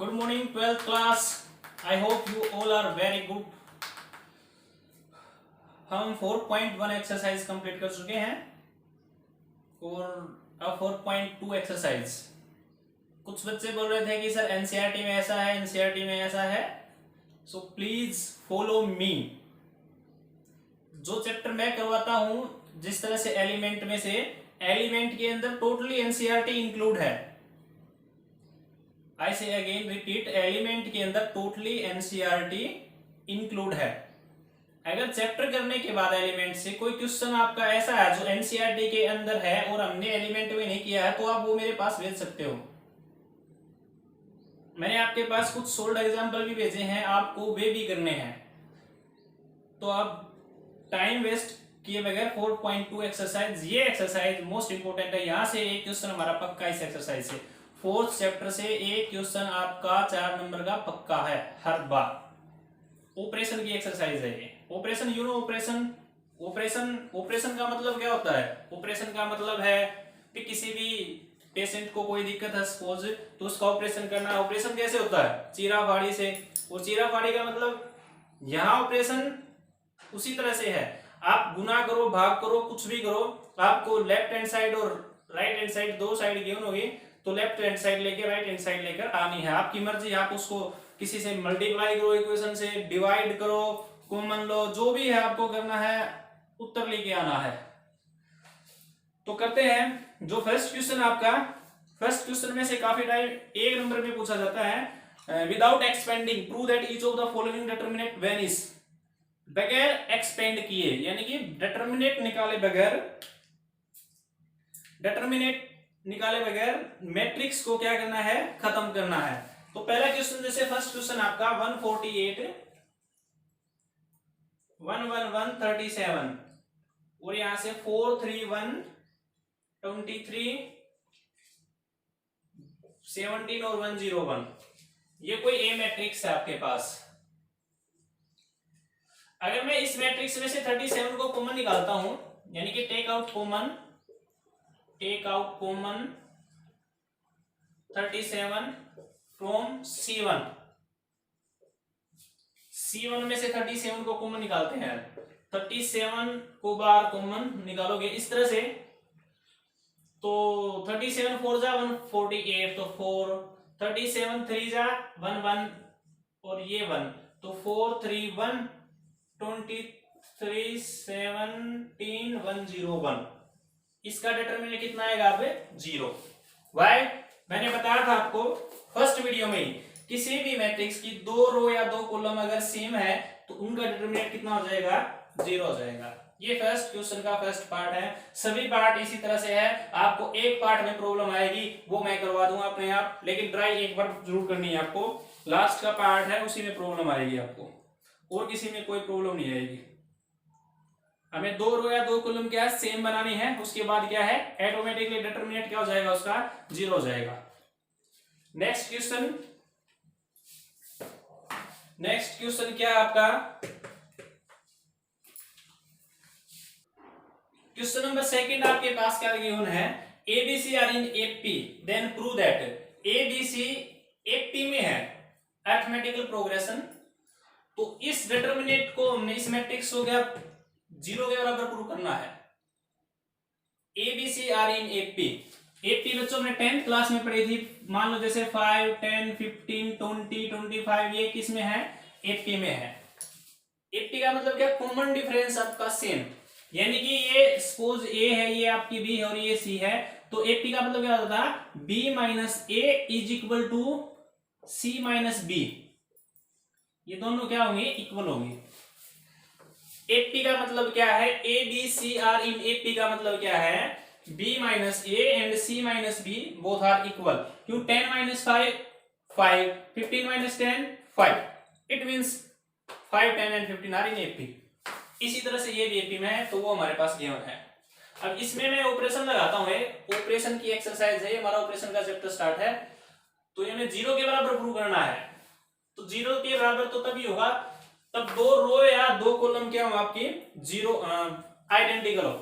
Good morning, 12th class. I hope you all are very good. हम 4.1 exercise complete कर चुके हैं और अब 4.2 एक्सरसाइज। कुछ बच्चे बोल रहे थे कि सर एनसीईआरटी में ऐसा है, एनसीईआरटी में ऐसा है, सो प्लीज फॉलो मी। जो चैप्टर मैं करवाता हूं, जिस तरह से एलिमेंट में से एलिमेंट के अंदर टोटली एनसीईआरटी इंक्लूड है। आई से अगेन रिपीट, एलिमेंट के अंदर टोटली एनसीईआरटी इंक्लूड है। अगर चैप्टर करने के बाद एलिमेंट से कोई क्वेश्चन आपका ऐसा है जो एनसीईआरटी के अंदर है और हमने एलिमेंट में नहीं किया है, तो आप वो मेरे पास भेज सकते हो। मैंने आपके पास कुछ सोल्ड एग्जांपल भी भेजे हैं, आपको वे भी करने हैं। तो आप टाइम वेस्ट किए बगैर 4.2 एक्सरसाइज, ये एक्सरसाइज मोस्ट इंपोर्टेंट है। यहां से एक क्वेश्चन हमारा पक्का इस एक्सरसाइज से, फोर्थ चैप्टर से एक क्वेश्चन आपका 4 नंबर का पक्का है हर बार। ऑपरेशन की एक्सरसाइज है ये। ऑपरेशन यू नो, ऑपरेशन का मतलब क्या होता है? ऑपरेशन का मतलब है कि किसी भी पेशेंट को कोई दिक्कत है सपोज, तो उसका ऑपरेशन करना। ऑपरेशन कैसे होता है? चीरा फाड़ी से। और चीरा फाड़ी का मतलब यहाँ ऑपरेशन उसी तरह से है। आप गुना करो, भाग करो, कुछ भी करो, आपको लेफ्ट हैंड साइड और राइट हैंड साइड दो साइड गिवन होगी, तो लेफ्ट हैंड साइड लेकर राइट हैंड साइड लेकर आनी है। आपकी मर्जी, आप उसको किसी से मल्टीप्लाई करो, इक्वेशन से डिवाइड करो, कॉमन लो, जो भी है आपको करना है, उत्तर लेके आना है। तो करते हैं। जो फर्स्ट क्वेश्चन आपका, फर्स्ट क्वेश्चन में से काफी टाइम 1 नंबर में पूछा जाता है, without expanding prove that each of the following determinant Venice. बगैर एक्सपेंड किए, यानी कि डिटरमिनेंट निकाले बगैर, डिटरमिनेंट निकाले बगैर मैट्रिक्स को क्या करना है? खत्म करना है। तो पहला क्वेश्चन, जैसे फर्स्ट क्वेश्चन आपका 148 11137 और यहां से 431 23 17 और 101, ये कोई ए मैट्रिक्स है आपके पास। अगर मैं इस मैट्रिक्स में से 37 को कॉमन निकालता हूं, यानी कि take out common 37 from C1, C1 में से 37 को कॉमन निकालते हैं। 37 को बार कॉमन निकालोगे इस तरह से, तो 37 4 जा 148, तो 4, 37 3 जा 1 1 और ये 1, तो 4 3 1 23 17 101। इसका डिटरमिनेंट कितना आएगा? आप 0। वाई? मैंने बताया था आपको फर्स्ट वीडियो में, किसी भी मैट्रिक्स की 2 रो या 2 कॉलम अगर सेम है तो उनका डिटरमिनेंट कितना हो जाएगा? 0 हो जाएगा। ये फर्स्ट क्वेश्चन का फर्स्ट पार्ट है। सभी पार्ट इसी तरह से है। आपको एक पार्ट में प्रॉब्लम आएगी, वो मैं करवा दूंगा अपने आप, लेकिन ट्राई एक बार जरूर करनी है आपको। लास्ट का पार्ट है, उसी में प्रॉब्लम आएगी आपको, और किसी में कोई प्रॉब्लम नहीं आएगी। हमें 2 रो या 2 कॉलम क्या सेम बनानी है, उसके बाद क्या है, ऑटोमेटिकली डिटरमिनेंट क्या हो जाएगा? उसका 0 हो जाएगा। नेक्स्ट क्वेश्चन, नेक्स्ट क्वेश्चन क्या है आपका? क्वेश्चन नंबर सेकंड आपके पास क्या गिवन है? ABC are in AP, then prove that ABC AP में है, अरिथमेटिकल प्रोग्रेशन। तो इस डिटरमिनेंट को हमने इस मैट्रिक्स को क्या 0 के बराबर प्रूव करना है। ABC are in AP, AP बच्चों ने 10th क्लास में पढ़ी थी। मान लो जैसे 5 10 15 20 25, ये किस में है? एपी में है। एपी का मतलब क्या? कॉमन डिफरेंस आपका सेम, यानी कि ये सपोज ए है, ये आपकी बी है और ये सी है, तो एपी का मतलब क्या होता है? B minus A is equal to C minus B. ये दोनों क्या होंगे? इक्वल होंगे। एपी का मतलब क्या है? A B C are in AP का मतलब क्या है? B minus A and C minus B both are equal. क्यों? 10 minus 5 5, 15 minus 10 5, it means 5 10 and 15 are in AP. इसी तरह से ये भी एपी में है, तो वो हमारे पास गिवन है। अब इसमें मैं ऑपरेशन लगाता हूं, ऑपरेशन की एक्सरसाइज है, हमारा ऑपरेशन का चैप्टर स्टार्ट है। तो ये हमें 0 के बराबर प्रूव करना है। तो 0 के बराबर तो तभी होगा तब 2 रो या 2 कॉलम क्या हो आपकी 0 आइडेंटिकल हो।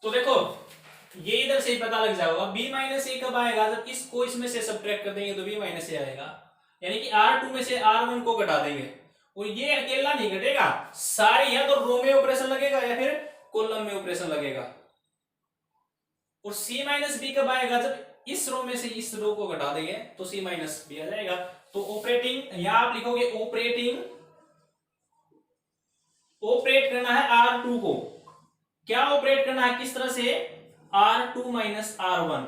तो देखो ये इधर से ही पता लग जाएगा। b माइनस ए कब आएगा, जब इसको इसमें से सब्ट्रैक्ट कर देंगे तो b माइनस ए आएगा, यानी कि R2 में से R1 को घटा देंगे। और ये अकेला नहीं घटेगा, सारी या तो रो में ऑपरेशन लगेगा या फिर कॉलम में ऑपरेशन लगेगा। और c माइनस बी कब आएगा, जब इस रो में से इस रो को घटा देंगे तो c माइनस बी आ जाएगा। तो ऑपरेटिंग, यहां आप लिखोगे ऑपरेटिंग, ऑपरेट करना है R2 को। क्या ऑपरेट करना है, किस तरह से, R2 माइनस R1।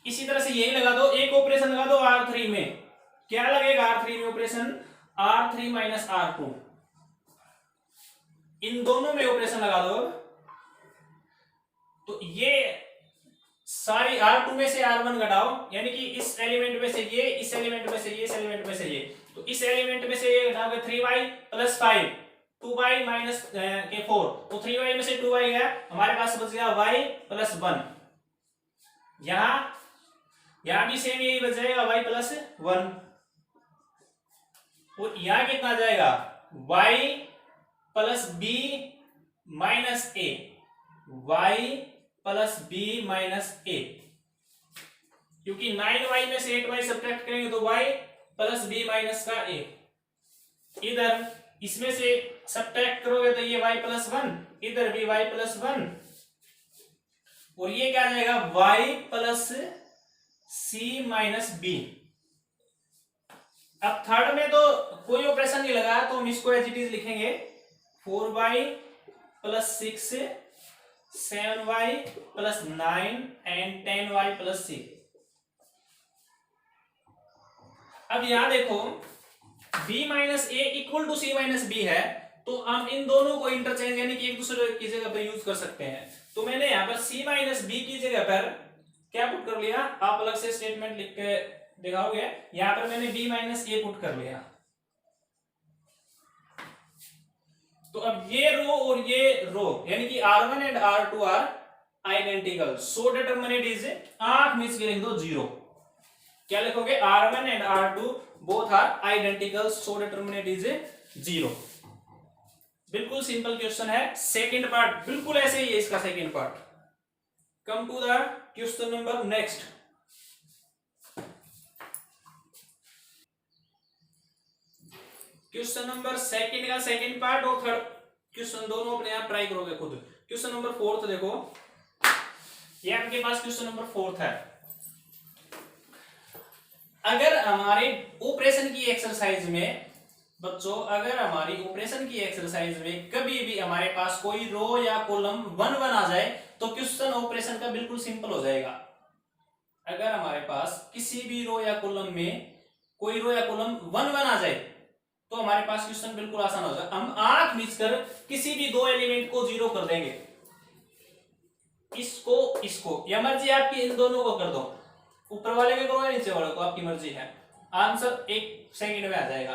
इसी तरह से यही लगा दो, एक ऑपरेशन लगा दो R3 में, क्या लगेगा R3 में ऑपरेशन, R3 माइनस R2। इन दोनों में ऑपरेशन लगा दो, तो ये सारी R2 में से R1 घटाओ, यानी कि इस एलिमेंट में से ये, इस एलिमेंट में से ये, इस एलिमेंट में से ये, तो इस एलिमेंट में से ये घटाओगे 3y प्लस 5, 2y माइनस के 4, तो 3y में से 2y गया, हमारे पास बच गया y प्लस 1। यहां भी सेम यही बच जाएगा y प्लस 1। और यहां कितना जाएगा, y plus b minus a, y plus b minus a, क्योंकि 9y में से 8y सब्ट्रैक्ट करेंगे तो y प्लस b माइनस का a। इधर इसमें से सब्ट्रैक्ट करोगे तो ये y प्लस 1, इधर भी y प्लस 1, और ये क्या जाएगा y plus c minus b। अब थर्ड में तो कोई ऑपरेशन नहीं लगा, तो हम इसको एज इट इज लिखेंगे 4y plus 6, 7y plus 9 and 10y plus 6। अब यहां देखो b minus A equal to c minus B है, तो हम इन दोनों को इंटरचेंज यानी कि एक दूसरे की जगह पर यूज कर सकते हैं। तो मैंने यहां पर c माइनस बी की जगह पर क्या पुट कर लिया, आप अलग से स्टेटमेंट लिख के दिखाओगे, यहां पर मैंने b माइनस ए पुट कर लिया। तो अब ये रो और ये रो यानी कि R1 and R2 are identical, so determinant is, आंख मीच के लिख दो 0। क्या लिखोगे, R1 and R2 both are identical, so determinant is 0। बिल्कुल सिंपल क्वेश्चन है। सेकंड पार्ट बिल्कुल ऐसे ही है, इसका second part. Come to the question number next. Question number second का सेकंड पार्ट और थर्ड क्वेश्चन दोनों अपने आप ट्राई करोगे खुद। क्वेश्चन नंबर फोर्थ देखो, ये आपके पास क्वेश्चन नंबर फोर्थ है। अगर हमारे ऑपरेशन की एक्सरसाइज में बच्चों, अगर हमारी ऑपरेशन की एक्सरसाइज में कभी भी हमारे पास कोई रो या कॉलम 1 1 आ जाए तो क्वेश्चन ऑपरेशन का बिल्कुल सिंपल हो जाएगा। अगर हमारे पास किसी भी रो या कॉलम में कोई रो या कॉलम 1 1 आ जाए तो हमारे पास क्वेश्चन बिल्कुल आसान हो जाएगा। हम आंख मीच कर किसी भी दो एलिमेंट को 0 कर देंगे, इसको या मर्जी आपकी, इन दोनों को कर दो, ऊपर वाले को करो या नीचे वाले को, आपकी मर्जी है। आंसर 1 सेकंड में आ जाएगा।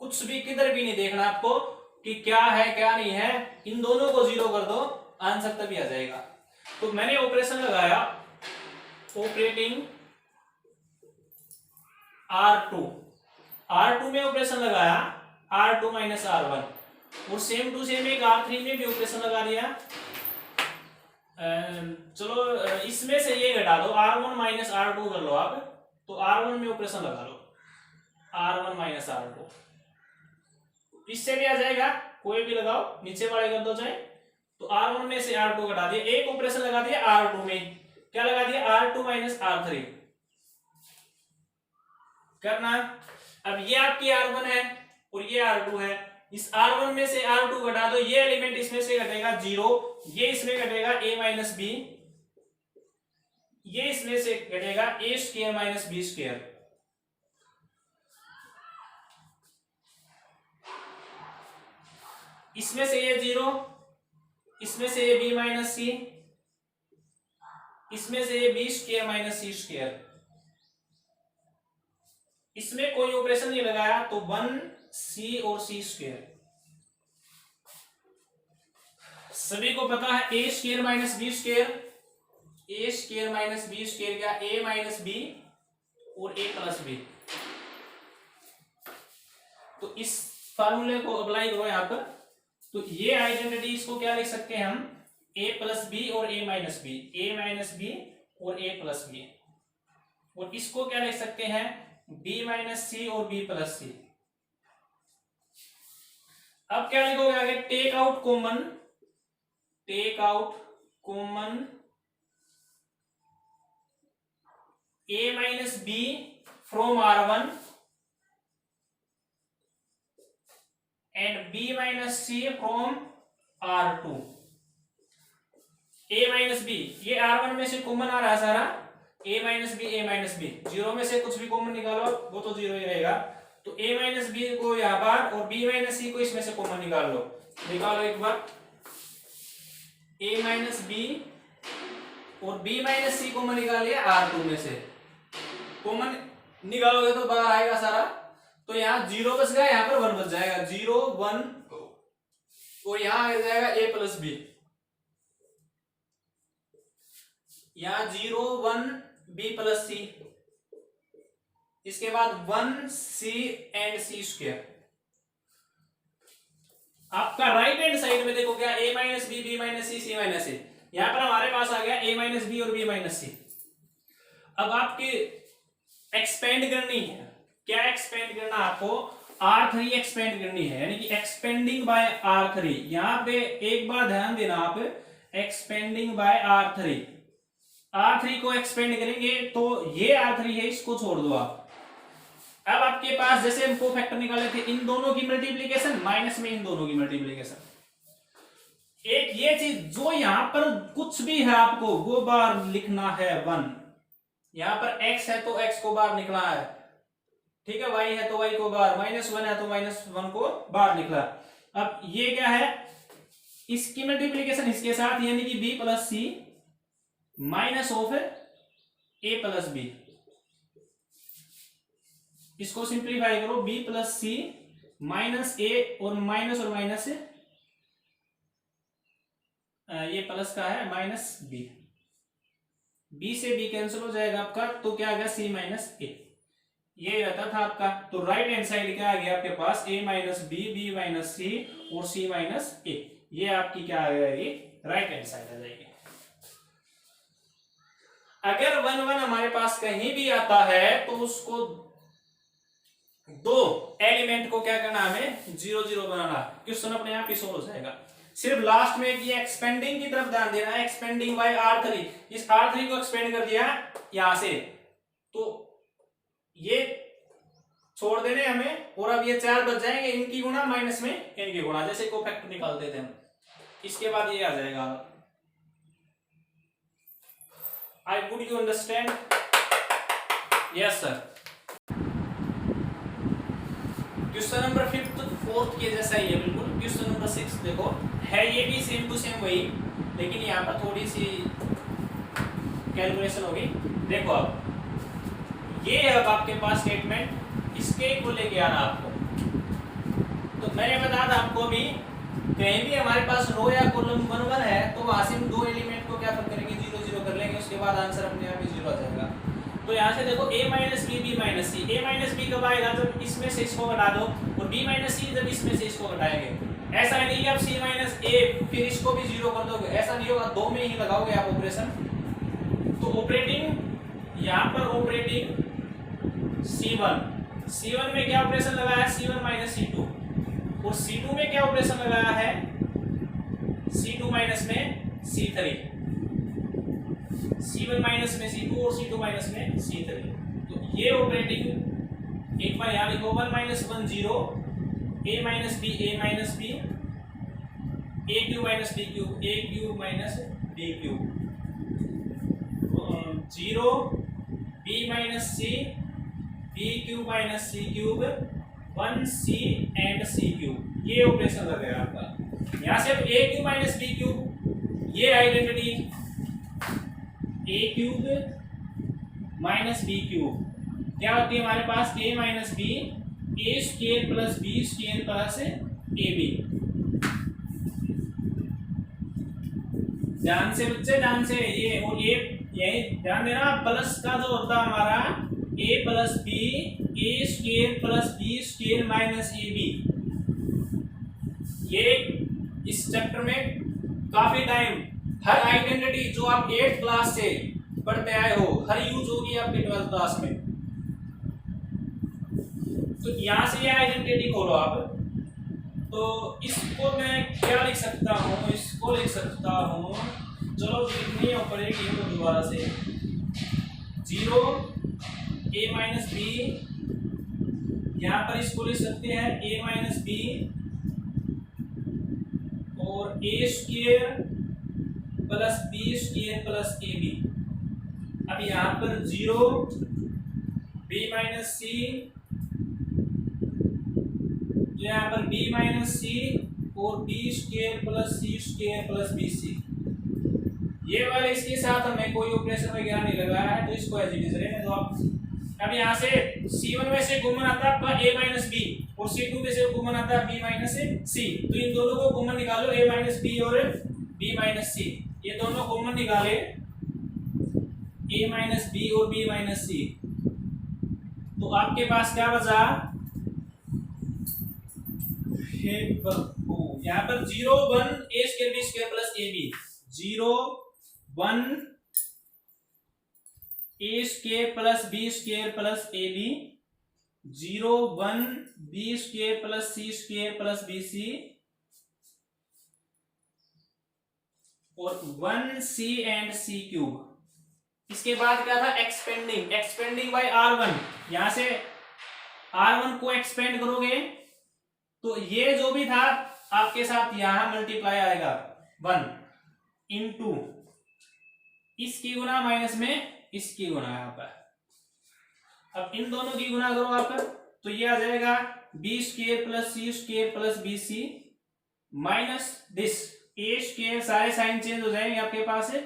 कुछ भी किधर भी नहीं देखना आपको कि क्या है क्या नहीं है, इन दोनों को 0 कर दो, आंसर तभी आ जाएगा। तो मैंने ऑपरेशन लगाया, ऑपरेटिंग R2 में ऑपरेशन लगाया R2 माइनस R1, और सेम टू सेम एक R3 में भी ऑपरेशन लगा दिया। चलो इसमें से ये घटा दो, R1 माइनस R2 कर लो आप, तो R1 में ऑपरेशन लगा लो, R1 माइनस R2, इससे भी आ जाएगा, कोई भी लगाओ, नीचे वाले कर दो चाहे। तो R1 में से R2 घटा दिया, एक ऑपरेशन लगा दिया R2 में, क्या लगा दिया, R2 माइनस R3 करना। अब ये आपकी R1 है और ये R2 है, इस R1 में से R2 घटा दो, ये एलिमेंट इसमें से घटेगा 0, ये इसमें घटेगा a माइनस बी, ये इसमें से घटेगा a square minus B square. इसमें से ये 0, इसमें से ये b माइनस सी, इसमें से ये b स्क्वायर माइनस सी स्क्वायर। इसमें कोई ऑपरेशन नहीं लगाया तो 1c और c स्क्वायर। सभी को पता है a square minus B square, a square minus B square क्या, a माइनस बी और a प्लस बी। तो इस फार्मूले को अप्लाई करो यहां पर, तो ये आइडेंटिटी, इसको क्या लिख सकते हैं हम, ए प्लस बी और ए minus B, A minus B और ए प्लस बी। और इसको क्या लिख सकते हैं, बी माइनस सी और बी प्लस सी। अब क्या लिखोगे आगे, take out common, take out common A minus B from R1 and B minus C from R2। A minus B, ये R1 में से कॉमन आ रहा है सारा, A minus B, A minus B, zero में से कुछ भी कॉमन निकालो वो तो जीरो ही रहेगा। तो ए माइनस बी को यहाँ पर और बी माइनस सी को इसमें से कॉमन निकाल लो, निकालो एक बार। ए माइनस बी और बी माइनस सी कॉमन निकाल लिया R2 में से, कॉमन निकालोगे तो बाहर आएगा सारा। तो यहाँ जीरो बच गया, यहाँ पर वन बच जाएगा, 0 1 और यहाँ आ जाएगा ए प्लस बी, यहाँ 0 1 बी प्लस सी, इसके बाद 1 सी एंड सी स्क्वायर। आपका राइट हैंड साइड में देखो क्या, ए माइनस बी, बी माइनस सी, सी माइनस सी, यहां पर हमारे पास आ गया ए माइनस बी और बी माइनस सी। अब आपकी एक्सपेंड करनी है, क्या एक्सपेंड करना आपको, R3 एक्सपेंड करनी है, यानी कि एक्सपेंडिंग बाय R3। यहां पे एक बार ध्यान देना आप, एक्सपेंडिंग बाय R3, R3 को एक्सपेंड करेंगे तो ये R3 है, इसको छोड़ दो आप। अब आपके पास जैसे हम कोफैक्टर निकाले थे, इन दोनों की मल्टीप्लीकेशन माइनस में इन दोनों की मल्टीप्लीकेशन। एक ये चीज जो यहां पर कुछ भी है आपको वो बार लिखना है 1, यहां पर x है तो x को बाहर निकला है, ठीक है, y है तो y को बाहर, -1 है तो -1 को बाहर निकला। अब ये क्या है, इसकी मल्टीप्लीकेशन इसके साथ, यानी कि b plus C minus of A plus B, इसको सिंप्लीफाई करो, b plus C minus A और माइनस ये प्लस का है माइनस बी, बी से बी कैंसिल हो जाएगा आपका, तो क्या आ गया सी माइनस ए, ये रहता था आपका। तो राइट हैंड साइड क्या आ गया आपके पास, ए माइनस बी, बी माइनस सी और सी माइनस ए, ये आपकी क्या आ जाएगी, राइट हैंड साइड आ जाएगी। अगर 1 1 हमारे पास कहीं भी आता है तो उसको दो एलिमेंट को क्या करना, हमें 0 0 बनाना, क्वेश्चन अपने आप ही सोल्व हो जाएगा। सिर्फ लास्ट में ये एक्सपेंडिंग की तरफ ध्यान देना है, एक्सपेंडिंग बाय R3, इस R3 को एक्सपेंड कर दिया यहां से, तो ये छोड़ देने हमें, और अब ये 4 बच जाएंगे, इनकी गुणा माइनस में इनकी गुणा, जैसे कोफैक्टर निकालते थे हम। इसके बाद ये आ जाएगा, I would you understand, yes sir. Question number 5th 4th के जैसा ही है बिल्कुल। क्वेश्चन नंबर 6 देखो, है ये भी सेम टू सेम वही, लेकिन यहाँ पर थोड़ी सी कैलकुलेशन होगी। देखो अब ये है, अब आपके पास स्टेटमेंट, इसके को लेके आना आपको। तो मैंने बताया था आपको अभी, कहीं भी हमारे पास रो या कॉलम 1 1 है तो वहां से हम दो एलिमेंट को क्या करेंगे, 0 0 कर लेंगे, उसके बाद आंसर अपने आप ही 0 आ जाएगा। तो यहाँ से देखो a minus B, B minus C, a minus B कब आएगा, जब इसमें से इसको घटा दो, और b माइनस सी जब इसमें से इसको घटाएंगे। ऐसा नहीं कि आप c माइनस a फिर इसको भी 0 कर दोगे, ऐसा नहीं होगा, दो में ही लगाओगे आप ऑपरेशन। तो ऑपरेटिंग यहाँ पर ऑपरेटिंग C1 में क्या ऑपरेशन लगाया है, C1 माइनस C2, और C2 में क्या ऑपरेशन लगाया है, C2 माइनस में C3, C1 माइनस में C2 और C2 माइनस में C3। तो ये ऑपरेटिंग एक बार यहाँ लिखो, 1 minus 1 0, a minus b, a minus b, a cube minus b cube, a cube minus b cube, 0 b minus c, b cube minus c cube, 1 c and c cube, ये operation लग गया आपका। यहाँ से अब a cube minus b cube, ये identity a cube minus b cube क्या होती है हमारे पास, a minus b, a square plus b square plus ab। ध्यान से बच्चे, ध्यान से, ये और ये ध्यान देना, प्लस का जो होता है हमारा a plus b, a square plus b square minus ab। ये इस चैप्टर में काफी टाइम हर आइडेंटिटी जो आप 8th क्लास से पढ़ते आए हो हर यूज होगी आपके 12th क्लास में। तो यहां से ये आइडेंटिटी खोलो आप। तो इसको मैं क्या लिख सकता हूँ, इसको लिख सकता हूँ, चलो लिखनी हो पड़ेगी तो दोबारा से 0 a माइनस बी, यहाँ पर इसको लिख सकते हैं a माइनस बी और a square plus B square plus A B. अब यहाँ पर 0 b माइनस सी, तो यहाँ पर b माइनस सी और B square plus C square plus B सी। ये वाले इसके साथ हमें कोई ऑपरेशन वगैरह नहीं लगाया है तो इसको एज इट इज रहने दो आप। अब यहाँ से C1 में से कॉमन आता है आपका a माइनस बी और C2 में से कॉमन आता है b माइनस सी। तो इन दोनों को कॉमन निकालो, a माइनस बी और b माइनस सी, ये दोनों कॉमन निकाले a माइनस बी और b माइनस सी। तो आपके पास क्या बचा, यहाँ पर 0 1 a square b square plus A B, 0 1 a square plus b square plus A B, 0 1 b square plus c square plus B C और 1 c एंड c क्यूब। इसके बाद क्या था, एक्सपेंडिंग, एक्सपेंडिंग बाय r1। यहां से r1 को expand करोगे तो ये जो भी था आपके साथ यहां मल्टीप्लाई आएगा 1 इंटू इसकी गुना माइनस में इसकी गुना यहाँ पर। अब इन दोनों की गुना करो आप तो ये आ जाएगा B square plus C square plus B C minus this A square, सारे साइन चेंज हो जाएंगे आपके पास है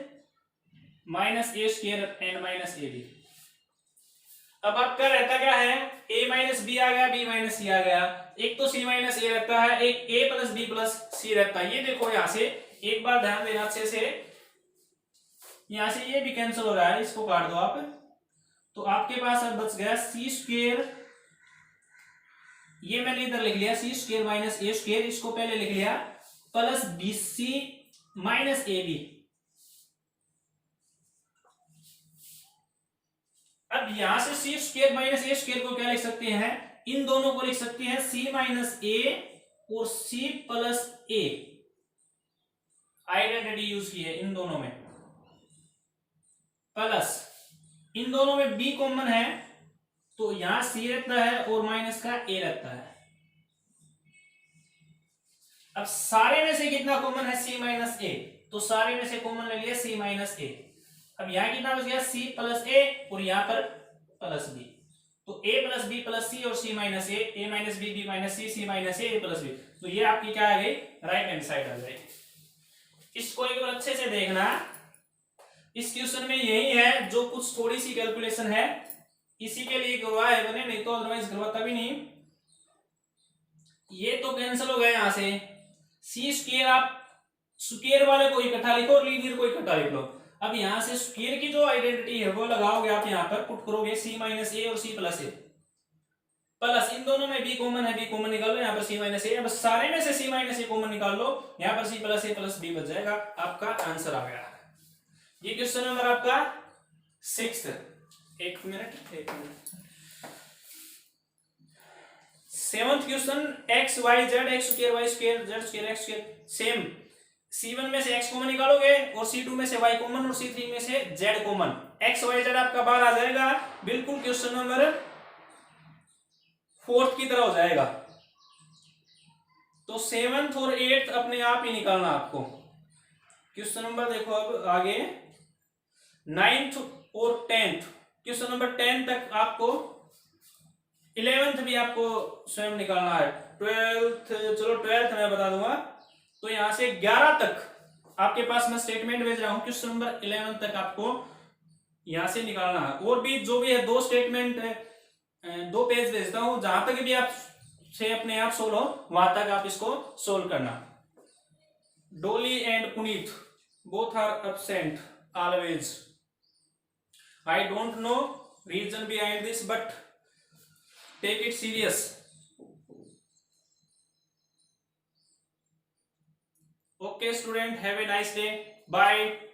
minus A square and minus A B. अब आपका रहता क्या है, a माइनस बी आ गया, b माइनस सी आ गया, एक तो c माइनस ए रहता है, एक a प्लस बी प्लस सी रहता है। ये देखो यहां से एक बार ध्यान देना अच्छे से, यहां से ये भी कैंसिल हो रहा है, इसको काट दो आप। तो आपके पास अब बच गया सी स्क्वायर, ये मैंने इधर लिख लिया C square minus A square, इसको पहले लिख लिया, plus B C minus A B. अब यहां से C square minus A square को क्या लिख सकते हैं, इन दोनों को लिख सकते हैं सी माइनस ए और सी प्लस ए। आइडेंटिटी यूज की है इन दोनों में, प्लस इन दोनों में बी कॉमन है तो यहां सी रहता है और माइनस का ए रहता है। अब सारे में से कितना कॉमन है, सी माइनस ए, तो सारे में से कॉमन ले लिया सी माइनस ए। अब यहां कितना बच गया, सी प्लस ए और यहां पर प्लस बी, तो ए प्लस बी प्लस सी और सी माइनस ए माइनस बी माइनस सी माइनस ए प्लस बी। तो ये आपकी क्या आ गई, राइट हैंड साइड आ जाएगी। इसको एक बार अच्छे से देखना, इस क्वेश्चन में यही है जो कुछ थोड़ी सी कैलकुलेशन है इसी के लिए करवाया है मैंने, नहीं तो अदरवाइज करवाता भी नहीं। ये तो कैंसिल हो गया, यहां से सी स्क्वायर आप स्क्वायर वाले को इकट्ठा लिखो और लीनियर को इकट्ठा लिख लो। अब यहां से स्क्वायर की जो आइडेंटिटी है वो लगाओगे आप, यहां पर पुट करोगे सी माइनस ए और सी प्लस ए, प्लस इन दोनों में बी कॉमन है, बी कॉमन निकाल लो, यहाँ पर सी माइनस ए, बस सारे में से सी माइनस ए कॉमन निकाल लो, यहाँ पर सी प्लस ए प्लस बी बच जाएगा, आपका आंसर आ गया। ये क्वेश्चन नंबर आपका 6। एक minute 7th question, X Y Z, X square Y square Z square X square. Same C1 में से x कॉमन निकालोगे और C2 में से y कॉमन और C3 में से z common, x y z आपका बाहर आ जाएगा, बिल्कुल क्वेश्चन नंबर 4th की तरह हो जाएगा। तो 7th और 8th अपने आप ही निकालना आपको। क्वेश्चन नंबर देखो अब आगे 9th और 10th, क्वेश्चन नंबर 10 तक आपको, 11th भी आपको स्वयं निकालना है, 12th चलो 12th मैं बता दूंगा। तो यहां से 11 तक आपके पास मैं स्टेटमेंट भेज रहा हूं, क्वेश्चन नंबर 11 तक आपको यहां से निकालना है। और भी जो भी है 2 स्टेटमेंट 2 पेज भेजता हूं, जहां तक भी आप से अपने आप सोल्व हो वहां तक आप इसको सोल्व करना। Dolly and Puneet both are absent always, I don't know reason behind this but take it serious. Okay student, have a nice day. Bye.